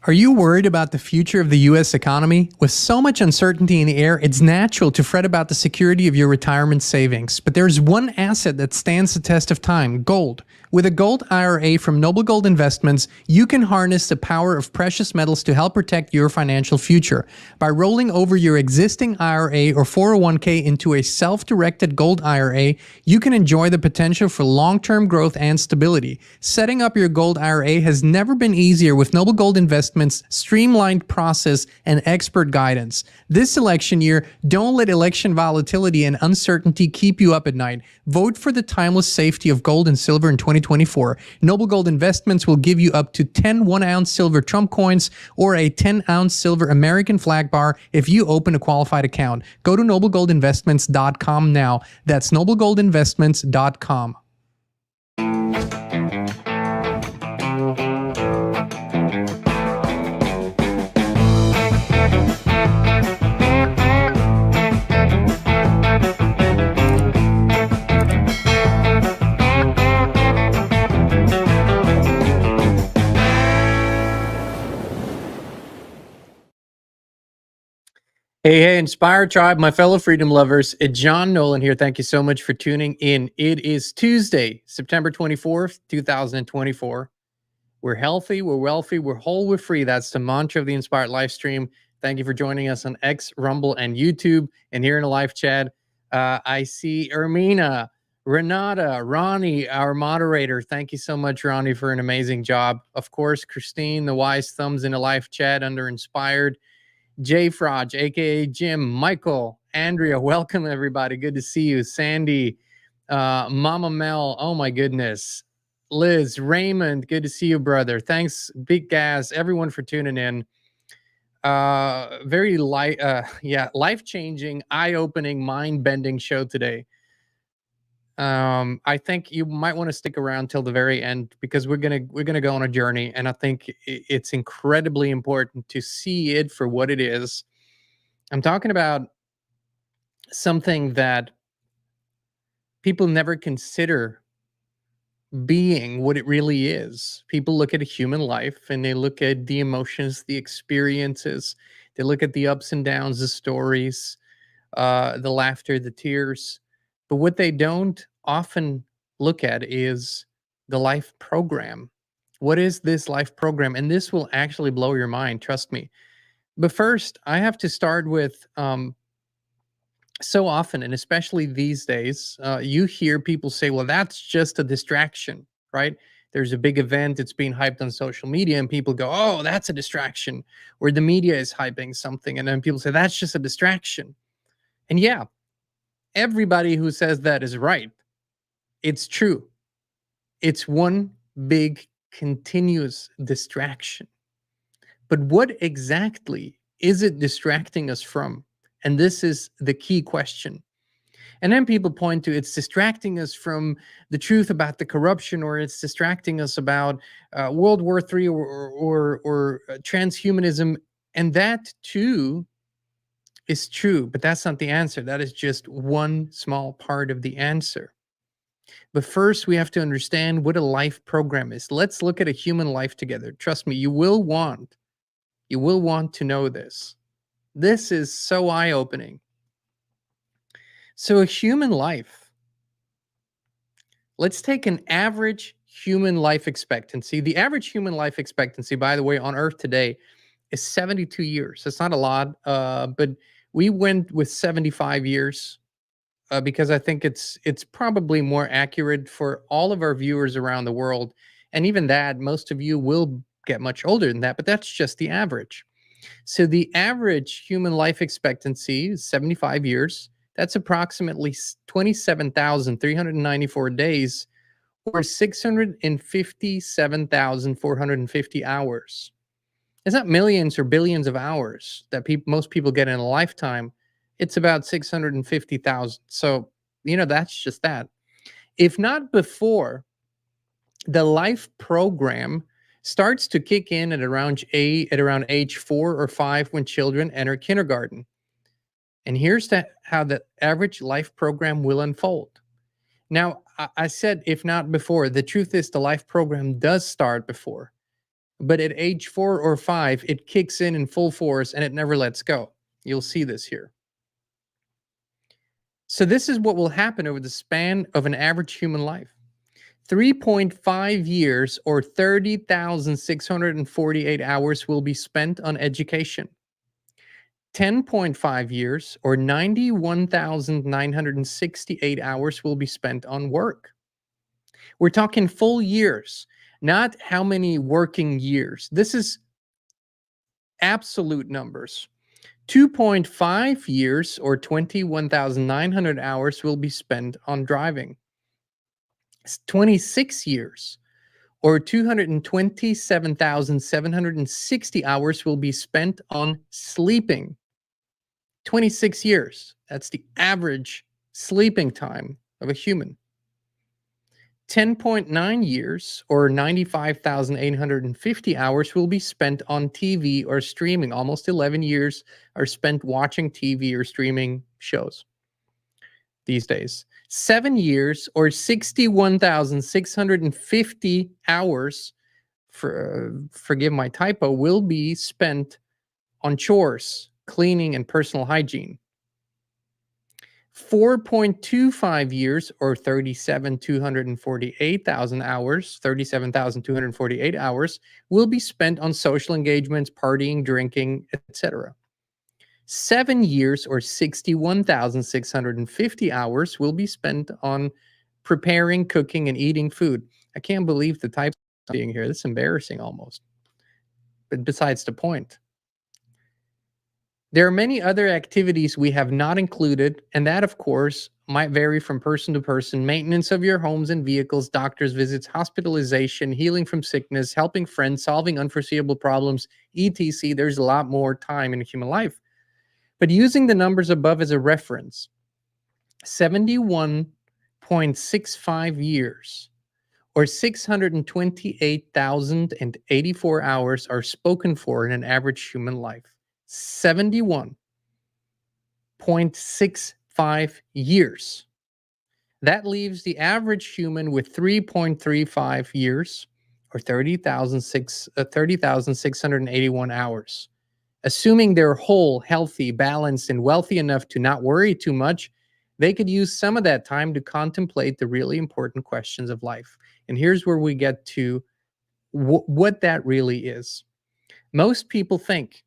Are you worried about the future of the U.S. economy? With so much uncertainty in the air, it's natural to fret about the security of your retirement savings. But there's one asset that stands the test of time: gold. With a gold IRA from Noble Gold Investments, you can harness the power of precious metals to help protect your financial future. By rolling over your existing IRA or 401k into a self-directed gold IRA, you can enjoy the potential for long-term growth and stability. Setting up your gold IRA has never been easier with Noble Gold Investments' streamlined process and expert guidance. This election year, don't let election volatility and uncertainty keep you up at night. Vote for the timeless safety of gold and silver in 2024. Noble Gold Investments will give you up to 10 1-ounce silver Trump coins or a 10-ounce silver American flag bar if you open a qualified account. Go to noblegoldinvestments.com now. That's noblegoldinvestments.com. Hey, Inspire Tribe, my fellow freedom lovers. It's John Nolan here. Thank you so much for tuning in. It is Tuesday, September 24th, 2024. We're healthy, we're wealthy, we're whole, we're free. That's the mantra of the Inspired Livestream. Thank you for joining us on X, Rumble, and YouTube. And here in the live chat, I see Ermina, Renata, Ronnie, our moderator. Thank you so much, Ronnie, for an amazing job. Of course, Christine, the wise thumbs in the live chat under Inspired. Jay Fraj, aka Jim, Michael, Andrea, welcome everybody. Good to see you. Sandy, Mama Mel, oh my goodness. Liz, Raymond, good to see you, brother. Thanks, Big Gas, everyone for tuning in. Very life-changing, eye-opening, mind-bending show today. I think you might want to stick around till the very end because we're gonna go on a journey, and I think it's incredibly important to see it for what it is. I'm talking about something that people never consider being what it really is. People look at a human life and they look at the emotions, the experiences, they look at the ups and downs, the stories, the laughter, the tears. But what they don't often look at is the life program. What is this life program? And this will actually blow your mind, trust me. But first, I have to start with so often, and especially these days, you hear people say, well, that's just a distraction, right? There's a big event, it's being hyped on social media, and people go, oh, that's a distraction. Or the media is hyping something, and then people say, that's just a distraction. And yeah, everybody who says that is right. It's true. It's one big continuous distraction. But what exactly is it distracting us from? And this is the key question. And then people point to it's distracting us from the truth about the corruption, or it's distracting us about World War III or transhumanism. And that too is true, but that's not the answer. That is just one small part of the answer. But first, we have to understand what a life program is. Let's look at a human life together. Trust me, you will want to know this. This is so eye-opening. So a human life, let's take an average human life expectancy. The average human life expectancy, by the way, on Earth today is 72 years. It's not a lot, but we went with 75 years because I think it's probably more accurate for all of our viewers around the world. And even that, most of you will get much older than that, but that's just the average. So the average human life expectancy is 75 years. That's approximately 27,394 days, or 657,450 hours. It's not millions or billions of hours that most people get in a lifetime. It's about 650,000. So, that's just that. If not before, the life program starts to kick in at around age 4 or 5 when children enter kindergarten. And here's how the average life program will unfold. Now, I said if not before. The truth is the life program does start before. but at age 4 or 5, it kicks in full force and it never lets go. You'll see this here. So this is what will happen over the span of an average human life. 3.5 years or 30,648 hours will be spent on education. 10.5 years or 91,968 hours will be spent on work. We're talking full years, not how many working years. This is absolute numbers. 2.5 years or 21,900 hours will be spent on driving. 26 years or 227,760 hours will be spent on sleeping. 26 years. That's the average sleeping time of a human. 10.9 years or 95,850 hours will be spent on TV or streaming. Almost 11 years are spent watching TV or streaming shows these days. 7 years or 61,650 hours, forgive my typo, will be spent on chores, cleaning, and personal hygiene. 4.25 years or 37,248 hours will be spent on social engagements, partying, drinking, etc. 7 years or 61,650 hours will be spent on preparing, cooking, and eating food. I can't believe the types being here. This is embarrassing almost. But besides the point. There are many other activities we have not included, and that, of course, might vary from person to person. Maintenance of your homes and vehicles, doctor's visits, hospitalization, healing from sickness, helping friends, solving unforeseeable problems, etc. There's a lot more time in a human life. But using the numbers above as a reference, 71.65 years or 628,084 hours are spoken for in an average human life. 71.65 years. That leaves the average human with 3.35 years or 30,681 hours. Assuming they're whole, healthy, balanced, and wealthy enough to not worry too much, they could use some of that time to contemplate the really important questions of life. And here's where we get to what that really is. Most people think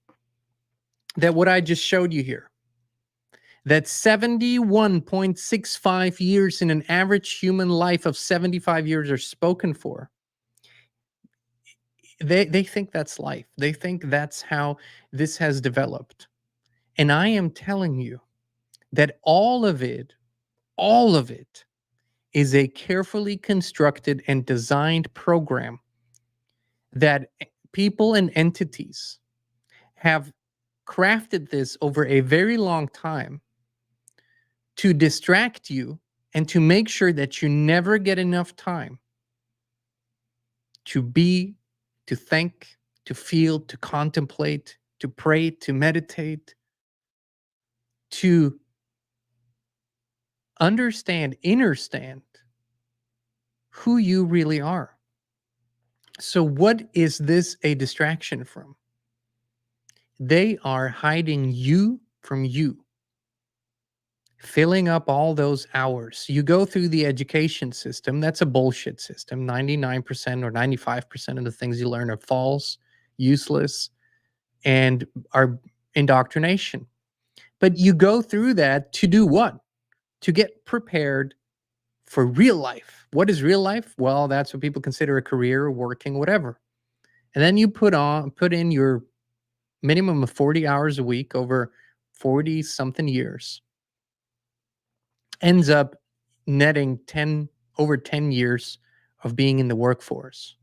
that what I just showed you here, that 71.65 years in an average human life of 75 years are spoken for. They think that's life. They think that's how this has developed. And I am telling you that all of it is a carefully constructed and designed program that people and entities have crafted this over a very long time to distract you and to make sure that you never get enough time to be, to think, to feel, to contemplate, to pray, to meditate, to understand who you really are. So what is this a distraction from? They are hiding you from you, filling up all those hours. You go through the education system. That's a bullshit system. 99% or 95% of the things you learn are false, useless, and are indoctrination. But you go through that to do what? To get prepared for real life. What is real life? Well, that's what people consider a career, working, whatever. And then you put in your minimum of 40 hours a week over 40 something years. Ends up netting over 10 years of being in the workforce.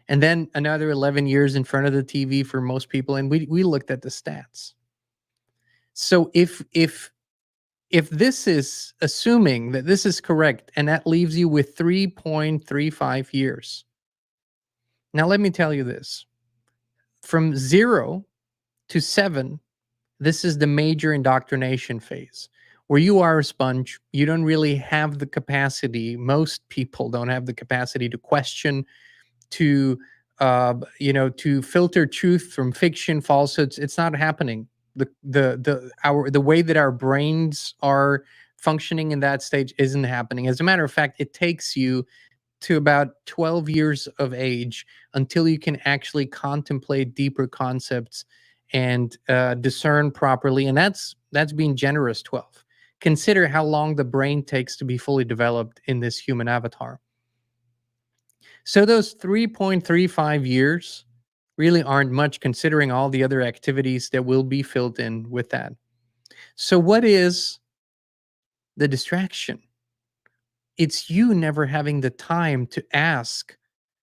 And then another 11 years in front of the TV for most people. And we looked at the stats. So if this is assuming that this is correct, and that leaves you with 3.35 years. Now, let me tell you this. From 0 to 7, this is the major indoctrination phase, where you are a sponge. You don't really have the capacity. Most people don't have the capacity to question, to to filter truth from fiction, falsehoods. It's not happening. The way that our brains are functioning in that stage isn't happening. As a matter of fact, it takes you to about 12 years of age until you can actually contemplate deeper concepts and discern properly. And that's being generous. 12. Consider how long the brain takes to be fully developed in this human avatar. So those 3.35 years really aren't much considering all the other activities that will be filled in with that. So what is the distraction? It's you never having the time to ask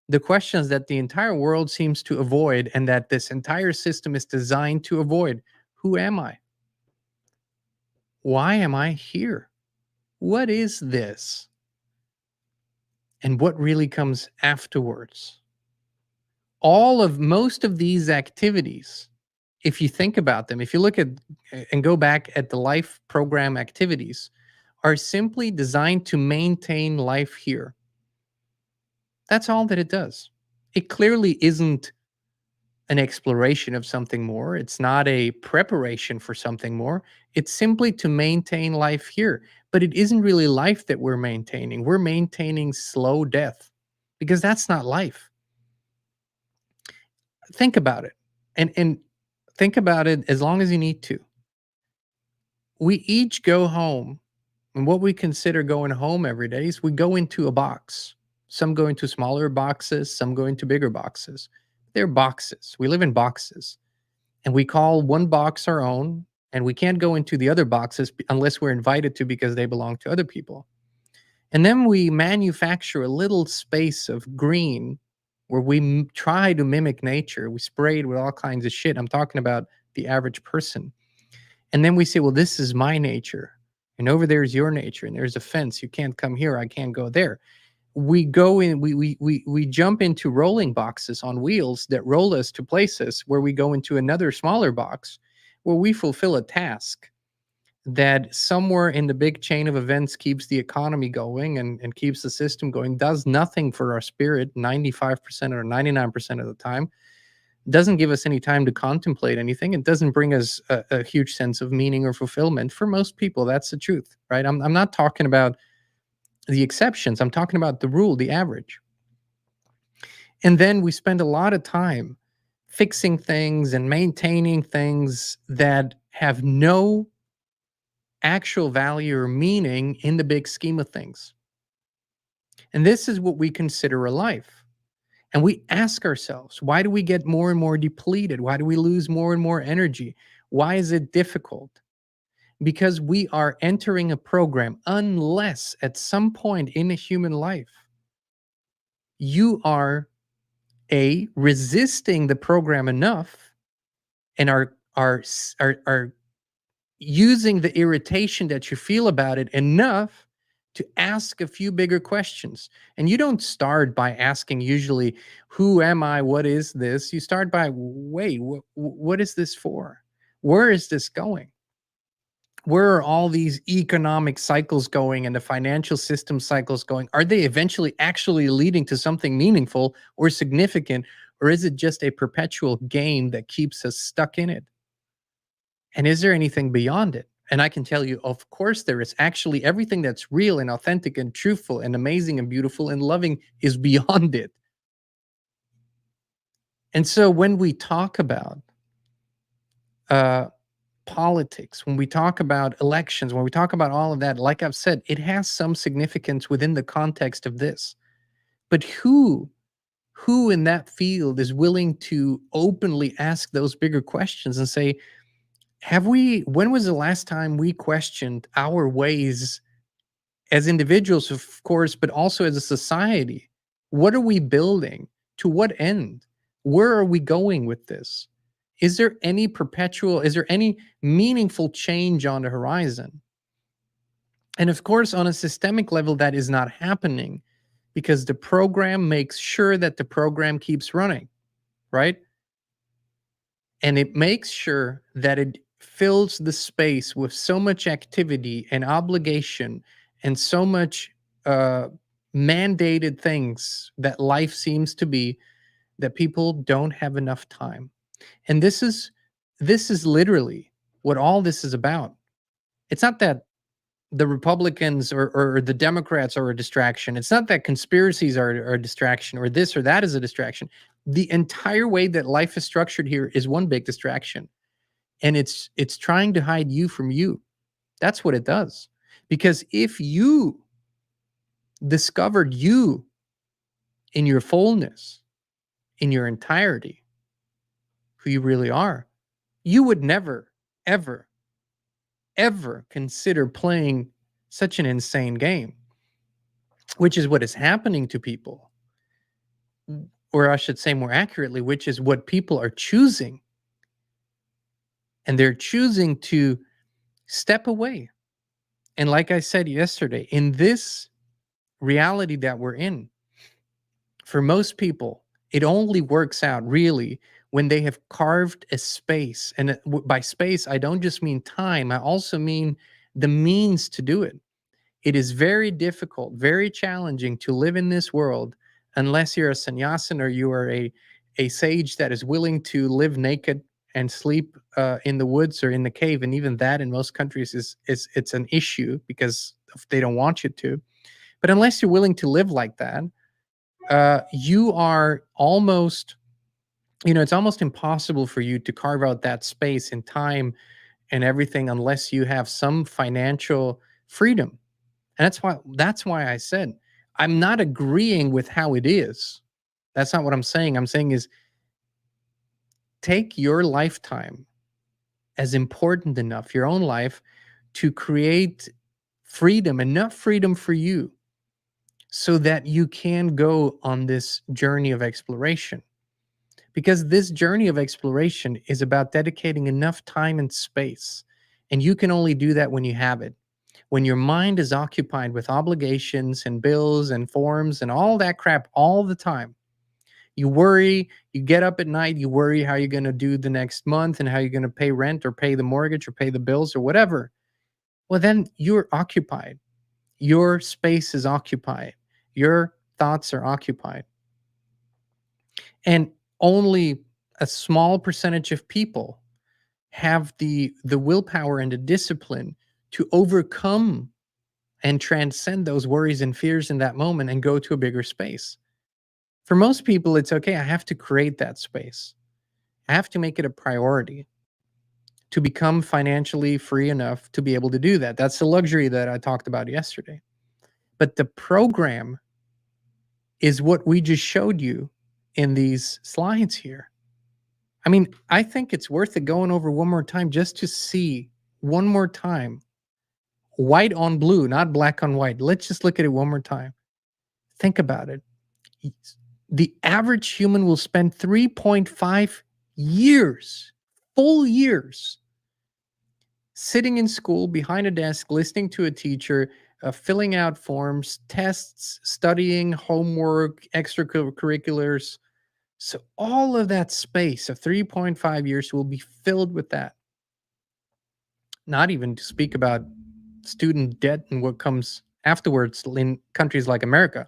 the questions that the entire world seems to avoid and that this entire system is designed to avoid. Who am I? Why am I here? What is this? And what really comes afterwards? Most of these activities, if you think about them, if you look at and go back at the life program activities, are simply designed to maintain life here. That's all that it does. It clearly isn't an exploration of something more. It's not a preparation for something more. It's simply to maintain life here. But it isn't really life that we're maintaining. We're maintaining slow death because that's not life. Think about it. And think about it as long as you need to. We each go home, and what we consider going home every day is we go into a box. Some go into smaller boxes, some go into bigger boxes. They're boxes. We live in boxes. And we call one box our own, and we can't go into the other boxes unless we're invited to because they belong to other people. And then we manufacture a little space of green where we try to mimic nature. We spray it with all kinds of shit. I'm talking about the average person. And then we say, well, this is my nature. And over there is your nature. And there's a fence. You can't come here. I can't go there. We go in, we jump into rolling boxes on wheels that roll us to places where we go into another smaller box where we fulfill a task that somewhere in the big chain of events keeps the economy going and keeps the system going, does nothing for our spirit 95% or 99% of the time, doesn't give us any time to contemplate anything. It doesn't bring us a huge sense of meaning or fulfillment. For most people, that's the truth, right? I'm not talking about the exceptions. I'm talking about the rule, the average. And then we spend a lot of time fixing things and maintaining things that have no actual value or meaning in the big scheme of things. And this is what we consider a life. And we ask ourselves, why do we get more and more depleted? Why do we lose more and more energy? Why is it difficult? Because we are entering a program, unless at some point in a human life, you are resisting the program enough and are using the irritation that you feel about it enough to ask a few bigger questions. And you don't start by asking usually, who am I? What is this? You start by, wait, what is this for? Where is this going? Where are all these economic cycles going and the financial system cycles going? Are they eventually actually leading to something meaningful or significant? Or is it just a perpetual game that keeps us stuck in it? And is there anything beyond it? And I can tell you, of course, there is. Actually, everything that's real and authentic and truthful and amazing and beautiful and loving is beyond it. And so when we talk about politics, when we talk about elections, when we talk about all of that, like I've said, it has some significance within the context of this. But who in that field is willing to openly ask those bigger questions and say, when was the last time we questioned our ways as individuals, of course, but also as a society? What are we building? To what end? Where are we going with this? Is there any meaningful change on the horizon? And of course, on a systemic level, that is not happening because the program makes sure that the program keeps running, right? And it makes sure that it fills the space with so much activity and obligation and so much mandated things that life seems to be, that people don't have enough time. And this is literally what all this is about. It's not that the Republicans or the Democrats are a distraction. It's not that conspiracies are a distraction or this or that is a distraction. The entire way that life is structured here is one big distraction. And it's trying to hide you from you. That's what it does. Because if you discovered you in your fullness, in your entirety, who you really are, you would never, ever, ever consider playing such an insane game, which is what is happening to people. Or I should say more accurately, which is what people are choosing. And they're choosing to step away. And like I said yesterday, in this reality that we're in, for most people, it only works out really when they have carved a space. And by space, I don't just mean time, I also mean the means to do it. It is very difficult, very challenging to live in this world unless you're a sannyasin or you are a sage that is willing to live naked and sleep in the woods or in the cave. And even that in most countries is it's an issue because they don't want you to. But unless you're willing to live like that, you are almost, it's almost impossible for you to carve out that space in time and everything unless you have some financial freedom. And that's why I said I'm not agreeing with how it is. That's not what I'm saying. I'm saying is take your lifetime as important enough, your own life, to create freedom, enough freedom for you so that you can go on this journey of exploration. Because this journey of exploration is about dedicating enough time and space. And you can only do that when you have it. When your mind is occupied with obligations and bills and forms and all that crap all the time, you worry, you get up at night, you worry how you're going to do the next month and how you're going to pay rent or pay the mortgage or pay the bills or whatever. Well, then you're occupied. Your space is occupied. Your thoughts are occupied. And only a small percentage of people have the willpower and the discipline to overcome and transcend those worries and fears in that moment and go to a bigger space. For most people, it's okay. I have to create that space. I have to make it a priority to become financially free enough to be able to do that. That's the luxury that I talked about yesterday. But the program is what we just showed you in these slides here. I mean, I think it's worth it going over one more time just to see one more time, white on blue, not black on white. Let's just look at it one more time. Think about it. The average human will spend 3.5 years, full years, sitting in school behind a desk, listening to a teacher, filling out forms, tests, studying, homework, extracurriculars. So all of that space of 3.5 years will be filled with that. Not even to speak about student debt and what comes afterwards in countries like America.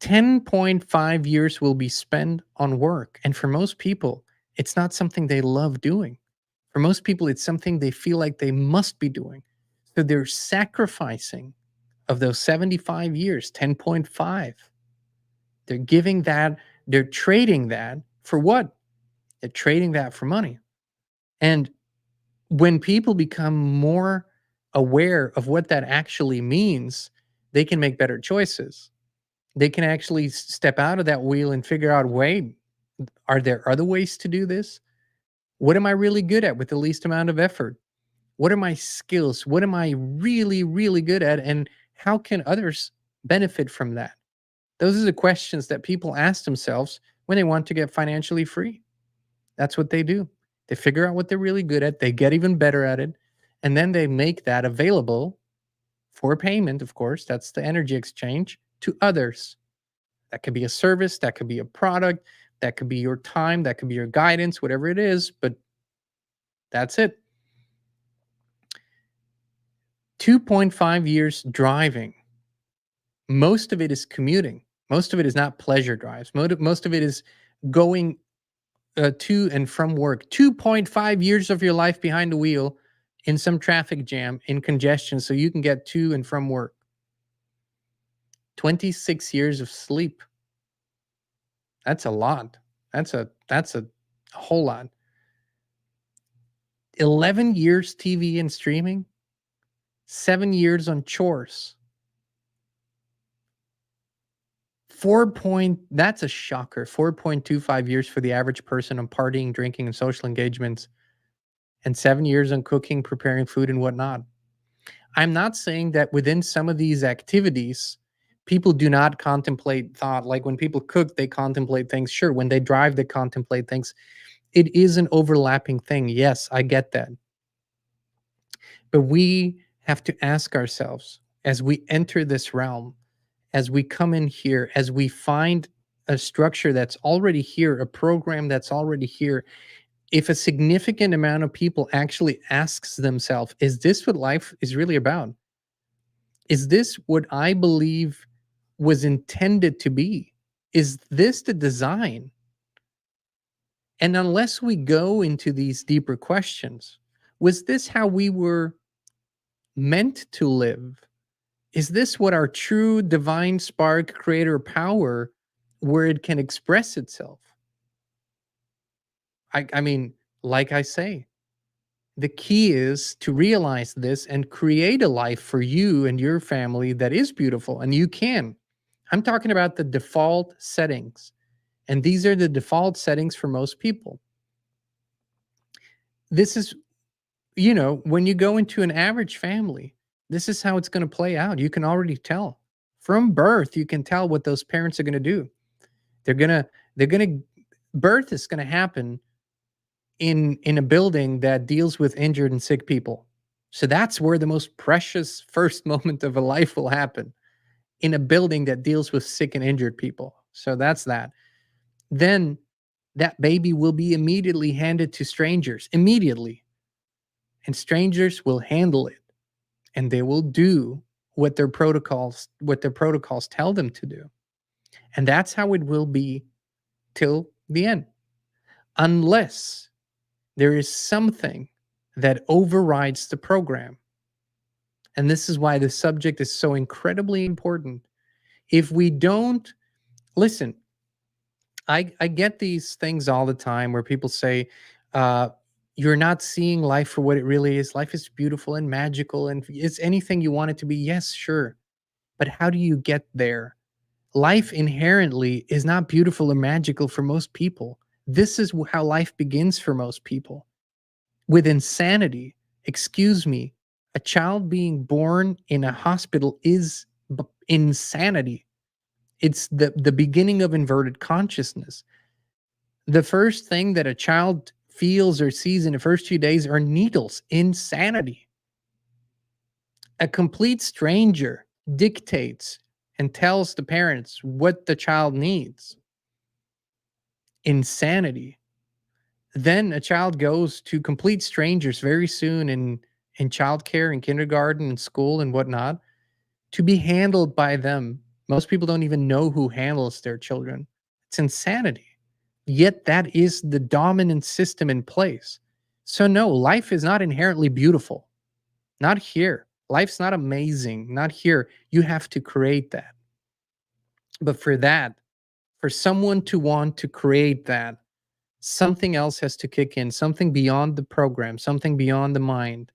10.5 years will be spent on work. And for most people, it's not something they love doing. For most people, it's something they feel like they must be doing. So they're sacrificing of those 75 years, 10.5. They're giving that, they're trading that for what? They're trading that for money. And when people become more aware of what that actually means, they can make better choices. They can actually step out of that wheel and figure out, wait, are there other ways to do this? What am I really good at with the least amount of effort? What are my skills? What am I really, really good at? And how can others benefit from that? Those are the questions that people ask themselves when they want to get financially free. That's what they do. They figure out what they're really good at, they get even better at it, and then they make that available for payment, of course. That's the energy exchange to others. That could be a service, that could be a product, that could be your time, that could be your guidance, whatever it is, but that's it. 2.5 years driving. Most of it is commuting. Most of it is not pleasure drives. Most of it is going to and from work. 2.5 years of your life behind the wheel in some traffic jam, in congestion, so you can get to and from work. 26 years of sleep. That's a lot. That's a whole lot. 11 years TV and streaming. 7 years on chores. That's a shocker. 4.25 years for the average person on partying, drinking, and social engagements, and 7 years on cooking, preparing food, and whatnot. I'm not saying that within some of these activities, people do not contemplate thought. Like when people cook, they contemplate things. Sure, when they drive, they contemplate things. It is an overlapping thing. Yes, I get that. But we have to ask ourselves as we enter this realm, as we come in here, as we find a structure that's already here, a program that's already here, if a significant amount of people actually asks themselves, is this what life is really about? Is this what I believe was intended to be? Is this the design? And unless we go into these deeper questions, was this how we were meant to live? Is this what our true divine spark creator power, where it can express itself? I mean, like I say, the key is to realize this and create a life for you and your family that is beautiful, and you can. I'm talking about the default settings, and these are the default settings for most people. This is, when you go into an average family, this is how it's going to play out. You can already tell from birth. You can tell what those parents are going to do. They're gonna birth is going to happen in a building that deals with injured and sick people. So that's where the most precious first moment of a life will happen, in a building that deals with sick and injured people. So that's that. Then that baby will be immediately handed to strangers, immediately. And strangers will handle it, and they will do what their protocols tell them to do. And that's how it will be till the end. Unless there is something that overrides the program. And this is why the subject is so incredibly important. If we don't listen, I get these things all the time where people say, you're not seeing life for what it really is. Life is beautiful and magical, and it's anything you want it to be. Yes, sure. But how do you get there? Life inherently is not beautiful or magical for most people. This is how life begins for most people, with insanity. Excuse me, a child being born in a hospital is insanity. It's the beginning of inverted consciousness. The first thing that a child feels or sees in the first few days are needles. Insanity. A complete stranger dictates and tells the parents what the child needs. Insanity. Then a child goes to complete strangers very soon in childcare and kindergarten and school and whatnot, to be handled by them. Most people don't even know who handles their children. It's insanity. Yet that is the dominant system in place. So no, life is not inherently beautiful. Not here. Life's not amazing. Not here. You have to create that. But for that, for someone to want to create that, something else has to kick in, something beyond the program, something beyond the mind.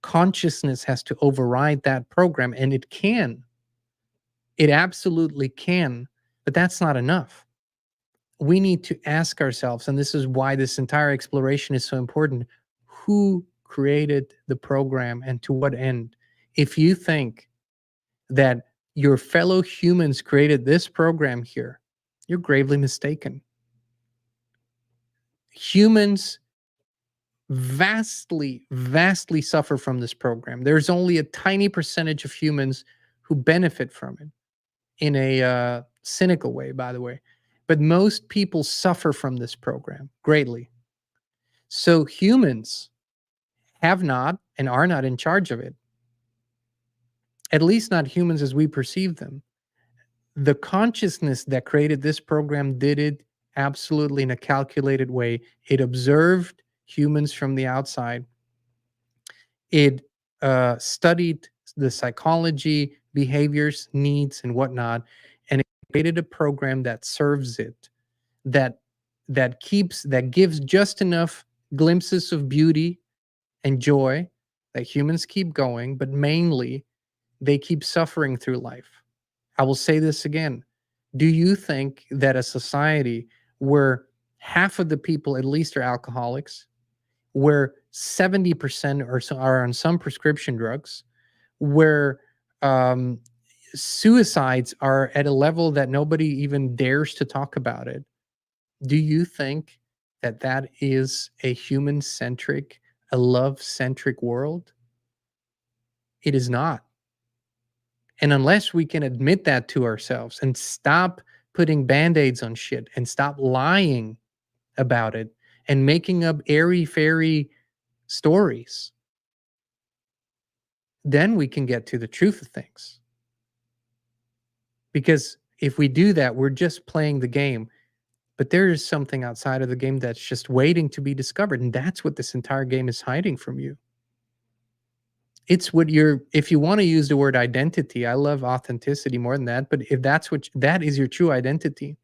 Consciousness has to override that program, and it can. It absolutely can, but that's not enough. We need to ask ourselves, and this is why this entire exploration is so important, who created the program and to what end? If you think that your fellow humans created this program here, you're gravely mistaken. Humans vastly suffer from this program. There's only a tiny percentage of humans who benefit from it, in a cynical way, by the way. But most people suffer from this program greatly. So humans have not and are not in charge of it. At least not humans as we perceive them. The consciousness that created this program did it absolutely in a calculated way. It observed humans from the outside. It studied the psychology, behaviors, needs, and whatnot, and it created a program that serves it, that that gives just enough glimpses of beauty and joy that humans keep going, but mainly they keep suffering through life. I will say this again. Do you think that a society where half of the people at least are alcoholics, where 70% or so are on some prescription drugs, where um, suicides are at a level that nobody even dares to talk about it, do you think that that is a human centric, a love centric world? It is not. And unless we can admit that to ourselves and stop putting band aids on shit and stop lying about it and making up airy fairy stories, then we can get to the truth of things. Because if we do that, we're just playing the game. But there is something outside of the game that's just waiting to be discovered. And that's what this entire game is hiding from you. It's what you're, if you want to use the word identity, I love authenticity more than that. But if that's what, that is your true identity.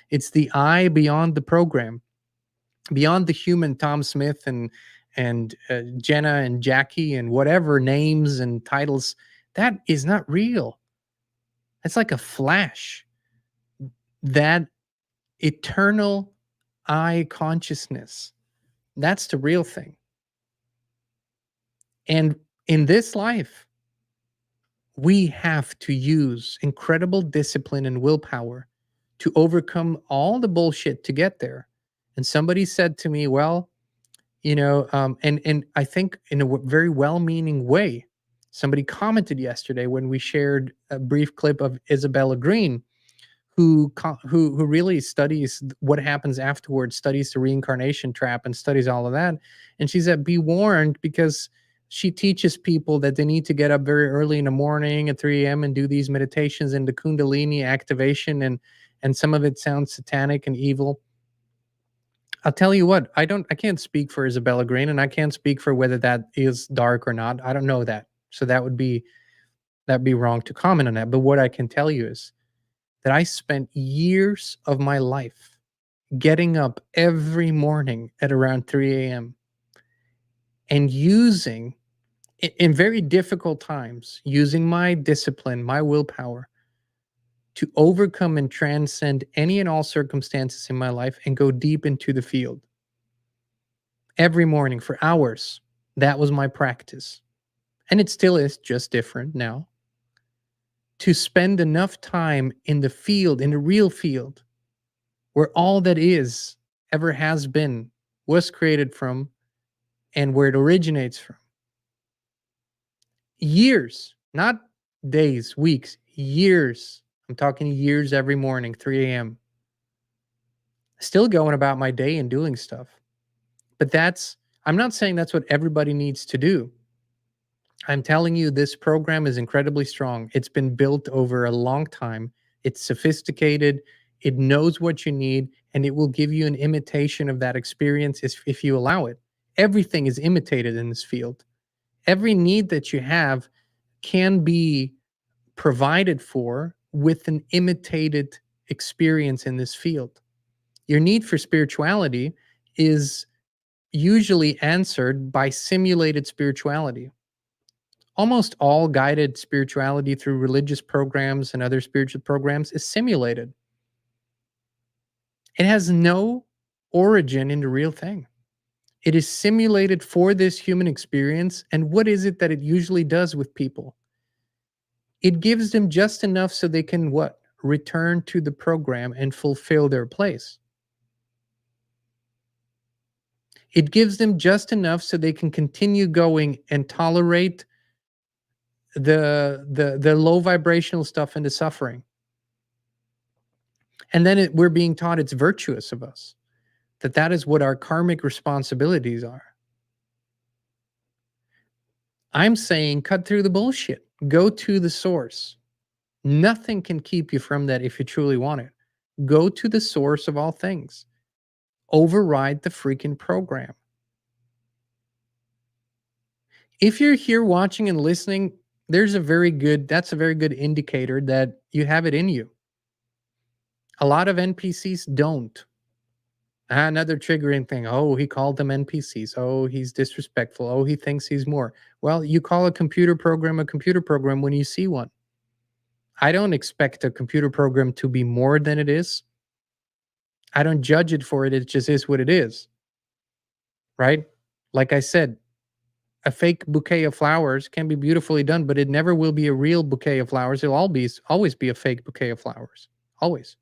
It's the I beyond the program, beyond the human Tom Smith and Jenna and Jackie and whatever names and titles. That is not real. It's like a flash. That eternal I consciousness. That's the real thing. And in this life, we have to use incredible discipline and willpower to overcome all the bullshit to get there. And somebody said to me, well, and I think in a very well-meaning way, somebody commented yesterday when we shared a brief clip of Isabella Green, who really studies what happens afterwards, studies the reincarnation trap, and studies all of that. And she said, be warned, because she teaches people that they need to get up very early in the morning at 3 a.m. and do these meditations and the Kundalini activation, and some of it sounds satanic and evil. I'll tell you what, I can't speak for Isabella Green, and I can't speak for whether that is dark or not. I don't know that. So that'd be wrong to comment on that. But what I can tell you is that I spent years of my life getting up every morning at around 3 a.m. and using, in very difficult times, using my discipline, my willpower to overcome and transcend any and all circumstances in my life and go deep into the field. Every morning for hours, that was my practice. And it still is, just different now. To spend enough time in the field, in the real field, where all that is, ever has been, was created from, and where it originates from. Years, not days, weeks, years. I'm talking years every morning, 3 a.m. Still going about my day and doing stuff. But I'm not saying that's what everybody needs to do. I'm telling you, this program is incredibly strong. It's been built over a long time. It's sophisticated. It knows what you need, and it will give you an imitation of that experience if you allow it. Everything is imitated in this field. Every need that you have can be provided for with an imitated experience in this field. Your need for spirituality is usually answered by simulated spirituality. Almost all guided spirituality through religious programs and other spiritual programs is simulated. It has no origin in the real thing. It is simulated for this human experience. And what is it that it usually does with people? It gives them just enough so they can what? Return to the program and fulfill their place. It gives them just enough so they can continue going and tolerate the low vibrational stuff and the suffering. And then we're being taught it's virtuous of us, that is what our karmic responsibilities are. I'm saying cut through the bullshit. Go to the source. Nothing can keep you from that if you truly want it. Go to the source of all things. Override the freaking program. If you're here watching and listening, that's a very good indicator that you have it in you. A lot of NPCs don't. Another triggering thing. Oh, he called them NPCs. Oh, he's disrespectful. Oh, he thinks he's more. Well, you call a computer program when you see one. I don't expect a computer program to be more than it is. I don't judge it for it. It just is what it is. Right? Like I said, a fake bouquet of flowers can be beautifully done, but it never will be a real bouquet of flowers. It'll always be a fake bouquet of flowers. Always.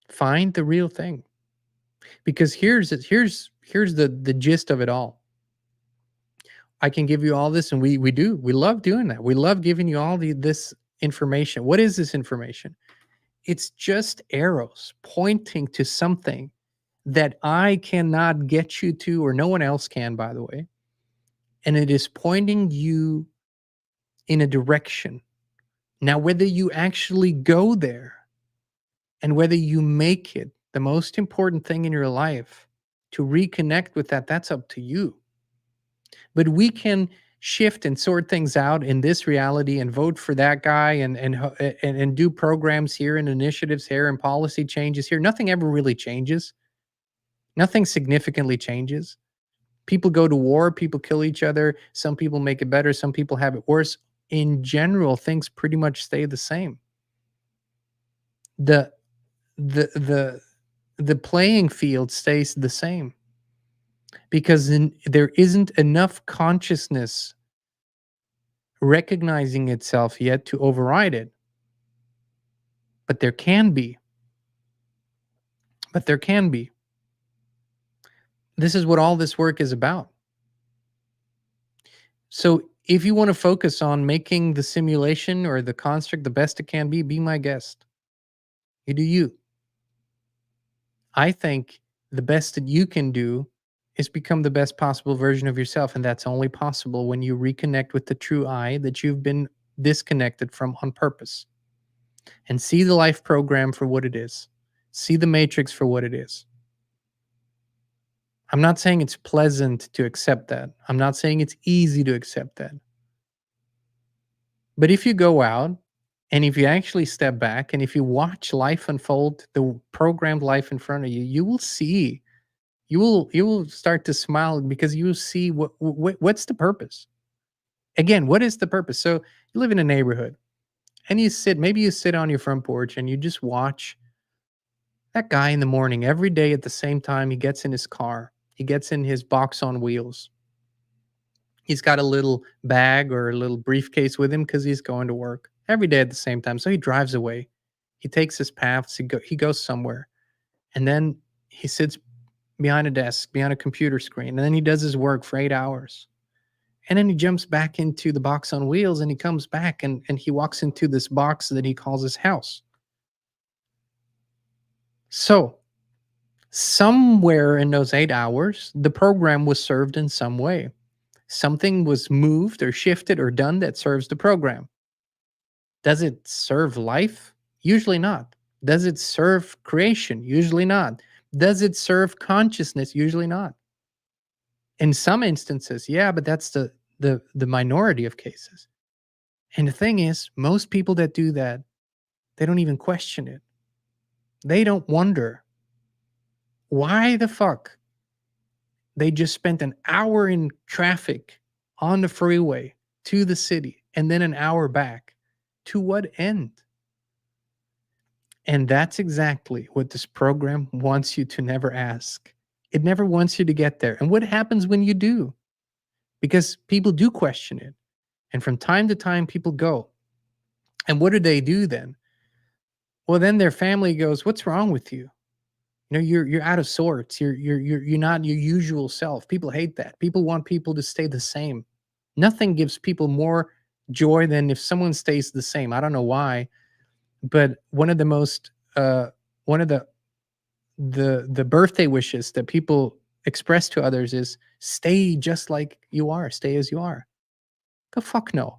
Find the real thing. Because here's the gist of it all. I can give you all this, and we do. We love doing that. We love giving you all this information. What is this information? It's just arrows pointing to something that I cannot get you to, or no one else can, by the way. And it is pointing you in a direction. Now, whether you actually go there and whether you make it the most important thing in your life to reconnect with that, that's up to you. But we can shift and sort things out in this reality and vote for that guy and do programs here and initiatives here and policy changes here. Nothing ever really changes. Nothing significantly changes. People go to war, people kill each other, some people make it better, some people have it worse. In general, things pretty much stay the same. The the the the playing field stays the same because there isn't enough consciousness recognizing itself yet to override it. But there can be. But there can be. This is what all this work is about. So if you want to focus on making the simulation or the construct the best it can be my guest. You do you. I think the best that you can do is become the best possible version of yourself. And that's only possible when you reconnect with the true I that you've been disconnected from on purpose. And see the life program for what it is. See the matrix for what it is. I'm not saying it's pleasant to accept that. I'm not saying it's easy to accept that. But if you go out and if you actually step back and if you watch life unfold, the programmed life in front of you, you will see, you will start to smile because you will see what's the purpose. Again, what is the purpose? So you live in a neighborhood and maybe you sit on your front porch and you just watch that guy in the morning every day at the same time. He gets in his car, he gets in his box on wheels. He's got a little bag or a little briefcase with him because he's going to work every day at the same time. So he drives away. He takes his paths. He goes somewhere. And then he sits behind a desk, behind a computer screen. And then he does his work for 8 hours. And then he jumps back into the box on wheels and he comes back and he walks into this box that he calls his house. So somewhere in those 8 hours, the program was served in some way. Something was moved or shifted or done that serves the program. Does it serve life? Usually not. Does it serve creation? Usually not. Does it serve consciousness? Usually not. In some instances, yeah, but that's the minority of cases. And the thing is, most people that do that, they don't even question it. They don't wonder why the fuck they just spent an hour in traffic on the freeway to the city and then an hour back. To what end? And that's exactly what this program wants you to never ask. It never wants you to get there. And what happens when you do? Because people do question it. And from time to time, people go. And what do they do then? Well, then their family goes, "What's wrong with you? You know, you're out of sorts. You're not your usual self." People hate that. People want people to stay the same. Nothing gives people more joy than if someone stays the same. I don't know why, but one of the most one of the birthday wishes that people express to others is stay just like you are, stay as you are. Go fuck no.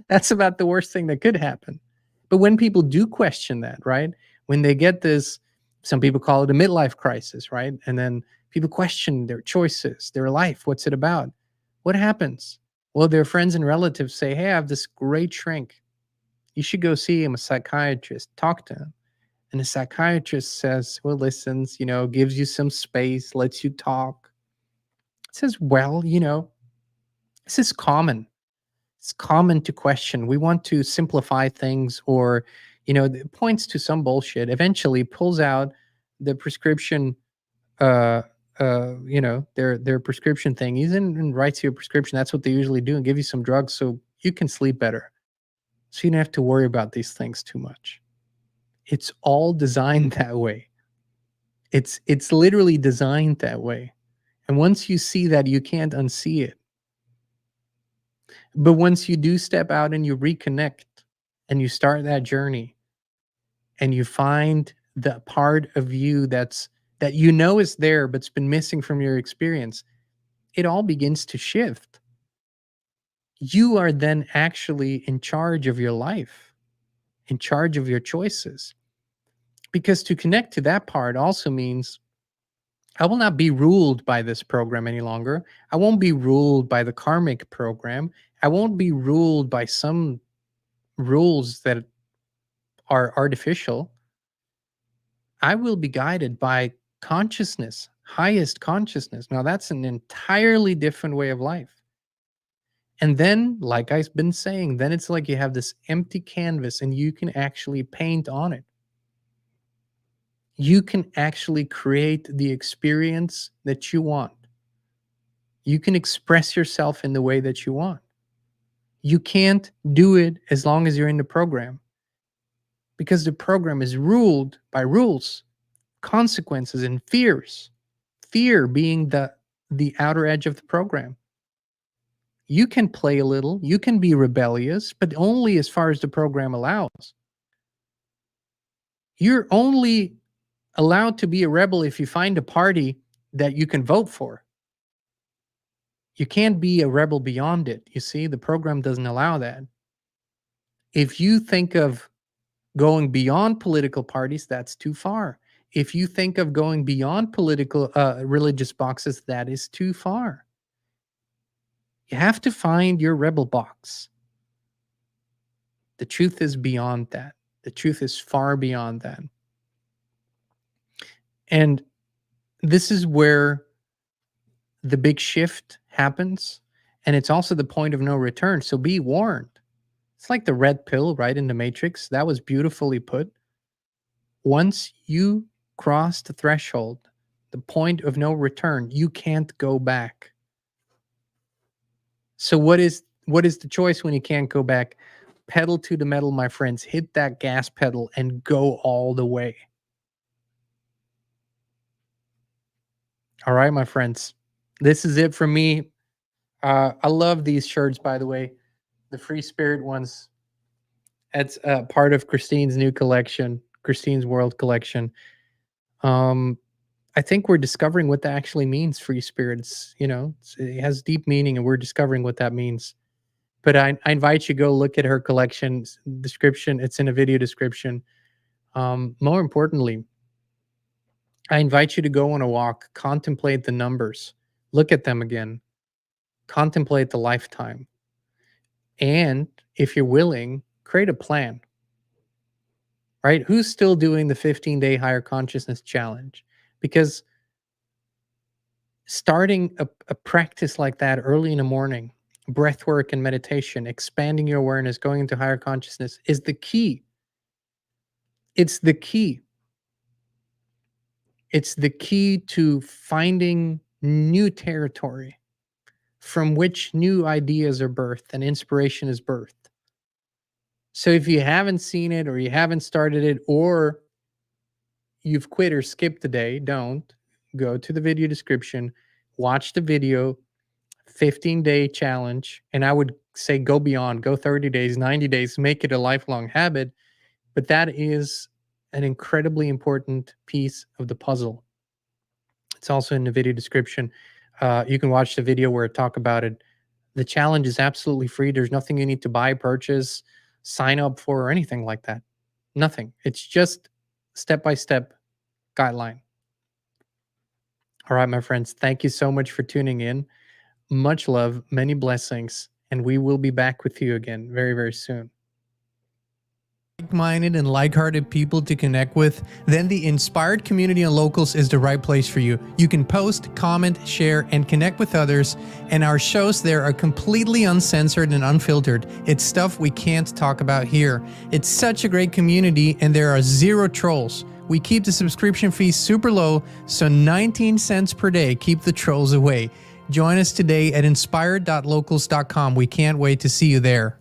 That's about the worst thing that could happen. But when people do question that, right? When they get this, some people call it a midlife crisis, right? And then people question their choices, their life, what's it about? What happens? Well, their friends and relatives say, "Hey, I have this great shrink. You should go see him, a psychiatrist, talk to him." And the psychiatrist says, well, listens, gives you some space, lets you talk. Says, well, this is common. It's common to question. We want to simplify things, or, it points to some bullshit, eventually pulls out the prescription, uh, their prescription thing. He's in and writes you a prescription. That's what they usually do, and give you some drugs so you can sleep better. So you don't have to worry about these things too much. It's all designed that way. It's literally designed that way. And once you see that, you can't unsee it. But once you do step out and you reconnect and you start that journey and you find the part of you that is there but's been missing from your experience, it all begins to shift. You are then actually in charge of your life, in charge of your choices. Because to connect to that part also means I will not be ruled by this program any longer. I won't be ruled by the karmic program. I won't be ruled by some rules that are artificial. I will be guided by consciousness, highest consciousness. Now, that's an entirely different way of life. And then, like I've been saying, then it's like you have this empty canvas and you can actually paint on it. You can actually create the experience that you want. You can express yourself in the way that you want. You can't do it as long as you're in the program, because the program is ruled by rules, consequences, and fears. Fear being the outer edge of the program. You can play a little, you can be rebellious, but only as far as the program allows. You're only allowed to be a rebel if you find a party that you can vote for. You can't be a rebel beyond it. You see, the program doesn't allow that. If you think of going beyond political parties, that's too far. If you think of going beyond political, religious boxes, that is too far. You have to find your rebel box. The truth is beyond that. The truth is far beyond that. And this is where the big shift happens. And it's also the point of no return. So be warned. It's like the red pill, right, in the Matrix. That was beautifully put. Once you cross the threshold, the point of no return, you can't go back. So what is the choice when you can't go back? Pedal to the metal, my friends. Hit that gas pedal and go all the way. All right, my friends. This is it from me. I love these shirts, by the way. The Free Spirit ones. It's part of Christine's new collection, Christine's World collection. I think we're discovering what that actually means, free spirits. It has deep meaning, and we're discovering what that means. But I invite you to go look at her collection description. It's in a video description. More importantly, I invite you to go on a walk, contemplate the numbers, look at them again, contemplate the lifetime. And if you're willing, create a plan, right? Who's still doing the 15-day higher consciousness challenge? Because starting a practice like that early in the morning, breath work and meditation, expanding your awareness, going into higher consciousness is the key. It's the key. It's the key to finding new territory from which new ideas are birthed and inspiration is birthed. So if you haven't seen it, or you haven't started it, or you've quit or skipped the day, don't. Go to the video description, watch the video, 15-day challenge. And I would say go beyond, go 30 days, 90 days, make it a lifelong habit. But that is an incredibly important piece of the puzzle. It's also in the video description. You can watch the video where I talk about it. The challenge is absolutely free. There's nothing you need to buy, purchase, sign up for, or anything like that. Nothing. It's just step-by-step guideline. All right, my friends, thank you so much for tuning in. Much love, many blessings, and we will be back with you again very, very soon. Like-minded and like-hearted people to connect with, then the Inspired community on Locals is the right place for you. You can post, comment, share, and connect with others, and our shows there are completely uncensored and unfiltered. It's stuff we can't talk about here. It's such a great community, and there are zero trolls. We keep the subscription fees super low, so 19 cents per day keep the trolls away. Join us today at inspired.locals.com. We can't wait to see you there.